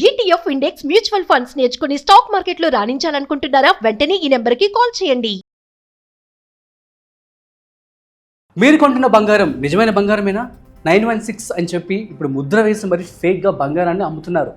ETF index mutual funds నేర్చుకుని stock మార్కెట్లో రాణించాలనుకుంటున్నారా? వెంటనే ఈ నెంబర్కి కాల్ చేయండి. మీరు కొంటున్న బంగారం నిజమైన బంగారమేనా? 916 అని చెప్పి ఇప్పుడు ముద్ర వేసి మరి ఫేక్గా బంగారాన్ని అమ్ముతున్నారు.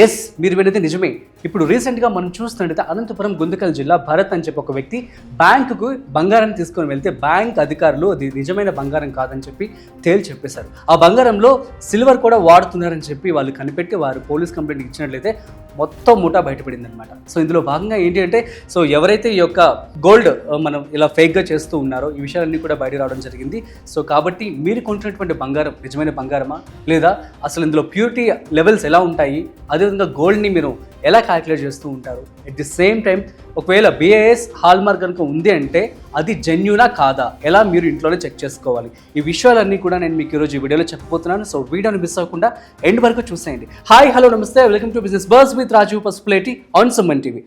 ఎస్, మీరు వినేది నిజమే. ఇప్పుడు రీసెంట్గా మనం చూస్తున్నట్టయితే అనంతపురం గుంతకల్ జిల్లా భరత్ అని చెప్పి ఒక వ్యక్తి బ్యాంకుకు బంగారం తీసుకొని వెళ్తే బ్యాంక్ అధికారులు అది నిజమైన బంగారం కాదని చెప్పి తేల్చి చెప్పేశారు. ఆ బంగారంలో సిల్వర్ కూడా వాడుతున్నారని చెప్పి వాళ్ళు కనిపెట్టి వారు పోలీస్ కంప్లైంట్ ఇచ్చినట్లయితే మొత్తం ముఠా బయటపడింది అనమాట. సో ఇందులో భాగంగా ఏంటి అంటే, సో ఎవరైతే ఈ యొక్క గోల్డ్ మనం ఇలా ఫేక్గా చేస్తూ ఉన్నారో ఈ విషయాలన్నీ కూడా బయట రావడం జరిగింది. సో కాబట్టి మీరు కొంటున్నటువంటి బంగారం నిజమైన బంగారమా, లేదా అసలు ఇందులో ప్యూరిటీ లెవెల్స్ ఎలా ఉంటాయి, అదేవిధంగా గోల్డ్ని మీరు ఎలా క్యాలిక్యులేట్ చేస్తూ ఉంటారు, ఎట్ ది సేమ్ టైం ఒకవేళ BIS హాల్ మార్క్ కనుక ఉంది అంటే అది జెన్యూనా కాదా, ఎలా మీరు ఇంట్లోనే చెక్ చేసుకోవాలి, ఈ విషయాలన్నీ కూడా నేను మీకు ఈరోజు ఈ వీడియోలో చెప్పబోతున్నాను. సో వీడియోని మిస్ అవ్వకుండా ఎండ్ వరకు చూసేయండి. హాయ్, హలో, నమస్తే, welcome to business bus with Raju Pasupuleti on Suman TV.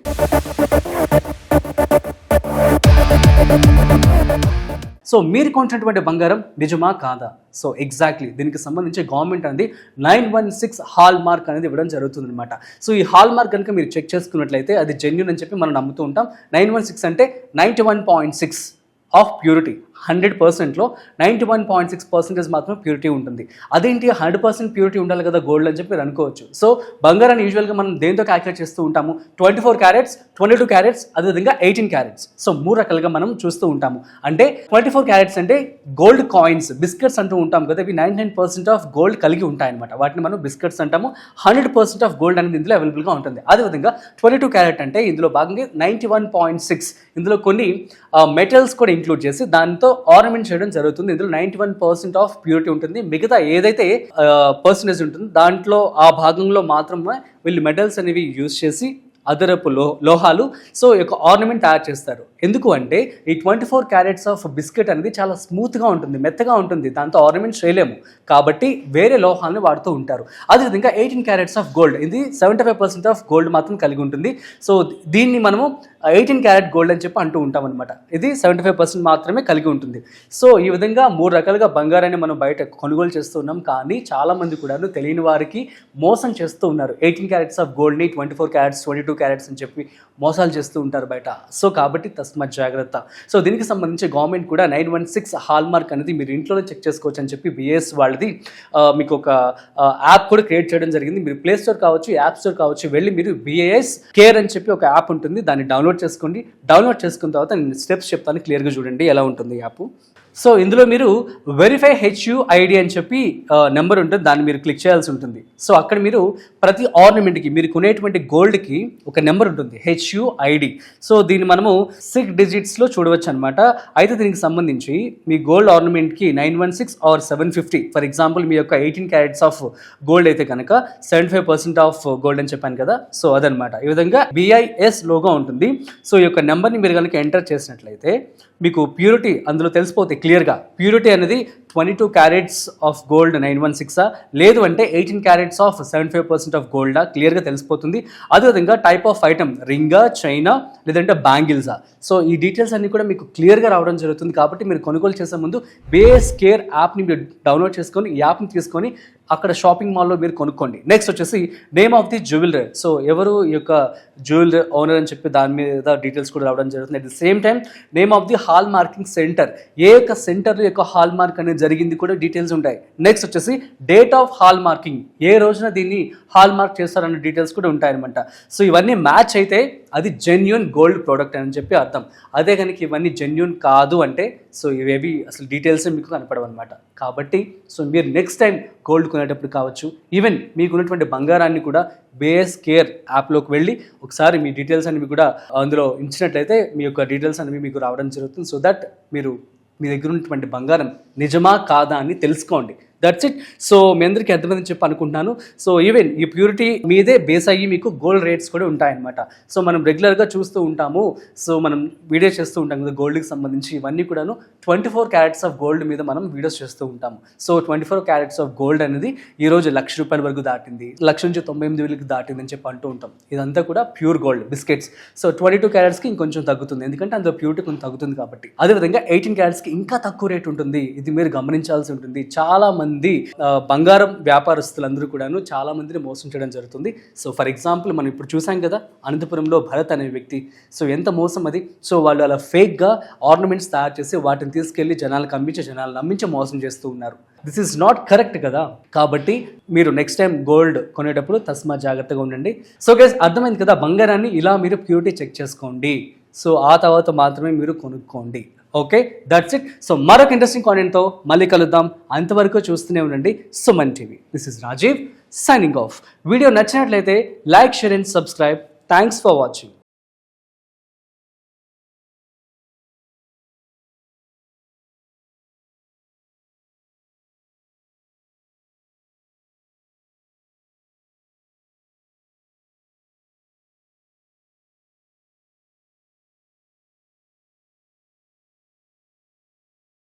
So మీరు కొంటున్నటువంటి బంగారం నిజమా కాదా? సో ఎగ్జాక్ట్లీ దీనికి సంబంధించి గవర్నమెంట్ అనేది 916 హాల్ మార్క్ అనేది ఇవ్వడం జరుగుతుంది అనమాట. సో ఈ హాల్ మార్క్ కనుక మీరు చెక్ చేసుకున్నట్లయితే అది జెన్యూన్ అని చెప్పి మనం నమ్ముతూ ఉంటాం. 916 అంటే 91.6 ఆఫ్ ప్యూరిటీ. 100%లో 91.6% మాత్రం ప్యూరిటీ ఉంటుంది. అదేంటి 100% ప్యూరిటీ ఉండాలి కదా గోల్డ్ అని చెప్పి మీరు అనుకోవచ్చు. సో బంగారాన్ని యూజువల్గా మనం దేంతో క్యాలిక్యులేట్ చేస్తూ ఉంటాము? 24 క్యారెట్స్, 22 క్యారెట్స్, అదేవిధంగా 18 క్యారెట్స్. సో 3 రకాలుగా మనం చూస్తూ ఉంటాము. అంటే 24 క్యారెట్స్ అంటే గోల్డ్ కాయిన్స్, బిస్కెట్స్ అంటూ ఉంటాం కదా, ఇవి 99% ఆఫ్ గోల్డ్ కలిగి ఉంటాయన్నమాట. వాటిని మనం బిస్కెట్స్ అంటాము. 100% ఆఫ్ గోల్డ్ అనేది ఇందులో అవైలబుల్గా ఉంటుంది. అదేవిధంగా 22 క్యారెట్ అంటే ఇందులో భాగంగా 91.6, ఇందులో కొన్ని మెటల్స్ కూడా ఇంక్లూడ్ చేసి దాంతో ఆర్నమెంట్ చేయడం జరుగుతుంది. ఇందులో 91% ఆఫ్ ప్యూరిటీ ఉంటుంది. మిగతా ఏదైతే పర్సంటేజ్ ఉంటుందో దాంట్లో ఆ భాగంలో మాత్రమే వీళ్ళు మెటల్స్ అనేవి యూజ్ చేసి అదరపు లోహాలు సో యొక్క ఆర్నమెంట్ తయారు చేస్తారు. ఎందుకు అంటే ఈ 24 క్యారెట్స్ ఆఫ్ బిస్కెట్ అనేది చాలా స్మూత్గా ఉంటుంది, మెత్తగా ఉంటుంది, దాంతో ఆర్నమెంట్ చేయలేము కాబట్టి వేరే లోహాలను వాడుతూ ఉంటారు. అదేవిధంగా 18 క్యారెట్స్ ఆఫ్ గోల్డ్, ఇది 75% ఆఫ్ గోల్డ్ మాత్రం కలిగి ఉంటుంది. సో దీన్ని మనము 18 క్యారెట్ గోల్డ్ అని చెప్పి అంటూ ఉంటాం అనమాట. ఇది 75% మాత్రమే కలిగి ఉంటుంది. సో ఈ విధంగా 3 రకాలుగా బంగారాన్ని మనం బయట కొనుగోలు చేస్తూ ఉన్నాం. కానీ చాలామంది కూడా తెలియని వారికి మోసం చేస్తూ ఉన్నారు. 18 క్యారెట్స్ ఆఫ్ గోల్డ్ని 24 క్యారెట్స్, 22 క్యారెట్స్ అని చెప్పి మోసాలు చేస్తూ ఉంటారు బయట. సో కాబట్టి తస్మత్ జాగ్రత్త. సో దీనికి సంబంధించి గవర్నమెంట్ కూడా 916 హాల్ మార్క్ అనేది మీరు ఇంట్లోనే చెక్ చేసుకోవచ్చు అని చెప్పి BIS వాళ్ళది మీకు ఒక యాప్ కూడా క్రియేట్ చేయడం జరిగింది. మీరు ప్లే స్టోర్ కావచ్చు, యాప్ స్టోర్ కావచ్చు, వెళ్ళి మీరు BIS కేర్ అని చెప్పి ఒక యాప్ ఉంటుంది, దాన్ని డౌన్లోడ్ చేసుకోండి. డౌన్లోడ్ చేసుకున్న తర్వాత నేను స్టెప్స్ చెప్తాను, క్లియర్గా చూడండి ఎలా ఉంటుంది యాప్. సో ఇందులో మీరు వెరిఫై HUID అని చెప్పి నెంబర్ ఉంటుంది, దాన్ని మీరు క్లిక్ చేయాల్సి ఉంటుంది. సో అక్కడ మీరు ప్రతి ఆర్నమెంట్కి మీరు కొనేటువంటి గోల్డ్కి ఒక నెంబర్ ఉంటుంది, HUID. సో దీన్ని మనము 6 డిజిట్స్లో చూడవచ్చు అనమాట. అయితే దీనికి సంబంధించి మీ గోల్డ్ ఆర్నమెంట్కి 916 ఆర్ 750, ఫర్ ఎగ్జాంపుల్ మీ యొక్క 18 క్యారెట్స్ ఆఫ్ గోల్డ్ అయితే కనుక 75% ఆఫ్ గోల్డ్ అని చెప్పాను కదా, సో అదనమాట. ఈ విధంగా BIS లోగా ఉంటుంది. సో ఈ యొక్క నెంబర్ని మీరు కనుక ఎంటర్ చేసినట్లయితే మీకు ప్యూరిటీ అందులో తెలిసిపోతే క్లియర్గా. ప్యూరిటీ అనేది 22 క్యారెట్స్ ఆఫ్ గోల్డ్ 916 లేదు అంటే 18 క్యారెట్స్ ఆఫ్ 75% ఆఫ్ గోల్డా క్లియర్గా తెలిసిపోతుంది. అదేవిధంగా టైప్ ఆఫ్ ఐటమ్, రింగా, చైనా, లేదంటే బ్యాంగిల్సా. సో ఈ డీటెయిల్స్ అన్నీ కూడా మీకు క్లియర్గా రావడం జరుగుతుంది. కాబట్టి మీరు కొనుగోలు చేసే ముందు BIS కేర్ యాప్ని మీరు డౌన్లోడ్ చేసుకొని ఈ యాప్ని తీసుకొని అక్కడ షాపింగ్ మాల్లో మీరు కొనుక్కోండి. నెక్స్ట్ వచ్చేసి name of the jeweller. So ఎవరు ఈ యొక్క జ్యువెలర్ ఓనర్ అని చెప్పి దాని మీద డీటెయిల్స్ కూడా రావడం జరుగుతుంది. At the same time name of the hall marking centre, ఏ యొక్క సెంటర్ యొక్క హాల్ మార్క్ అనేది జరిగింది కూడా డీటెయిల్స్ ఉంటాయి. నెక్స్ట్ వచ్చేసి డేట్ ఆఫ్ హాల్ మార్కింగ్, ఏ రోజున దీన్ని హాల్ మార్క్ చేస్తారన్న డీటెయిల్స్ కూడా ఉంటాయన్నమాట. సో ఇవన్నీ మ్యాచ్ అయితే అది జెన్యూన్ గోల్డ్ ప్రోడక్ట్ అని చెప్పి అర్థం. అదే కనుక ఇవన్నీ జెన్యూన్ కాదు అంటే సో ఇవేవి అసలు డీటెయిల్స్ మీకు కనపడవు అనమాట. కాబట్టి సో మీరు నెక్స్ట్ టైం గోల్డ్ కొనేటప్పుడు కావచ్చు, ఈవెన్ మీకున్నటువంటి బంగారాన్ని కూడా BIS కేర్ యాప్లోకి వెళ్ళి ఒకసారి మీ డీటెయిల్స్ అనేవి కూడా అందులో ఇచ్చినట్లయితే మీ యొక్క డీటెయిల్స్ అనేవి మీకు రావడం జరుగుతుంది. సో దట్ మీరు మీ దగ్గర ఉన్నటువంటి బంగారం నిజమా కాదా అని తెలుసుకోండి. That's it. సో మీ అందరికీ అర్థమైందని చెప్పి అనుకుంటున్నాను. సో ఈవెన్ ఈ ప్యూరిటీ మీదే బేస్ అయ్యి మీకు గోల్డ్ రేట్స్ కూడా ఉంటాయన్నమాట. సో మనం రెగ్యులర్గా చూస్తూ ఉంటాము, సో మనం వీడియోస్ చేస్తూ ఉంటాం కదా గోల్డ్కి సంబంధించి. ఇవన్నీ కూడాను 24 క్యారెట్స్ ఆఫ్ గోల్డ్ మీద మనం వీడియోస్ చేస్తూ ఉంటాము. సో 24 క్యారెట్స్ ఆఫ్ గోల్డ్ అనేది ఈరోజు ₹1,00,000 వరకు దాటింది, 1,98,000 దాటింది అని చెప్పి అంటూ ఉంటాం. ఇదంతా కూడా ప్యూర్ గోల్డ్ బిస్కెట్స్. సో 22 క్యారెట్స్కి ఇంకొంచెం తగ్గుతుంది, ఎందుకంటే అందులో ప్యూరిటీ కొంచెం తగ్గుతుంది కాబట్టి. అదేవిధంగా 18 క్యారెట్స్కి ఇంకా తక్కువ రేట్ ఉంటుంది. ఇది మీరు గమనించాల్సి ఉంటుంది. చాలా మంది మంది బంగారం వ్యాపారస్తులందరూ కూడాను చాలా మందిని మోసం చేయడం జరుగుతుంది. సో ఫర్ ఎగ్జాంపుల్ మనం ఇప్పుడు చూసాం కదా అనంతపురంలో భరత్ అనే వ్యక్తి. సో ఎంత మోసం అది. సో వాళ్ళు అలా ఫేక్గా ఆర్నమెంట్స్ తయారు చేసి వాటిని తీసుకెళ్లి జనాలకు అమ్మించి జనాలు నమ్మించి మోసం చేస్తూ ఉన్నారు. దిస్ ఈజ్ నాట్ కరెక్ట్ కదా. కాబట్టి మీరు నెక్స్ట్ టైం గోల్డ్ కొనేటప్పుడు తస్మా జాగ్రత్తగా ఉండండి. సో గైస్ అర్థమైంది కదా, బంగారాన్ని ఇలా మీరు ప్యూరిటీ చెక్ చేసుకోండి. సో ఆ తర్వాత మాత్రమే మీరు కొనుక్కోండి. Okay, that's it. సో మరొక ఇంట్రెస్టింగ్ కాంటెంట్తో మళ్ళీ కలుద్దాం. అంతవరకు చూస్తూనే ఉండండి Suman TV. This is Rajiv signing off. Video నచ్చినట్లయితే like, share and subscribe. Thanks for watching.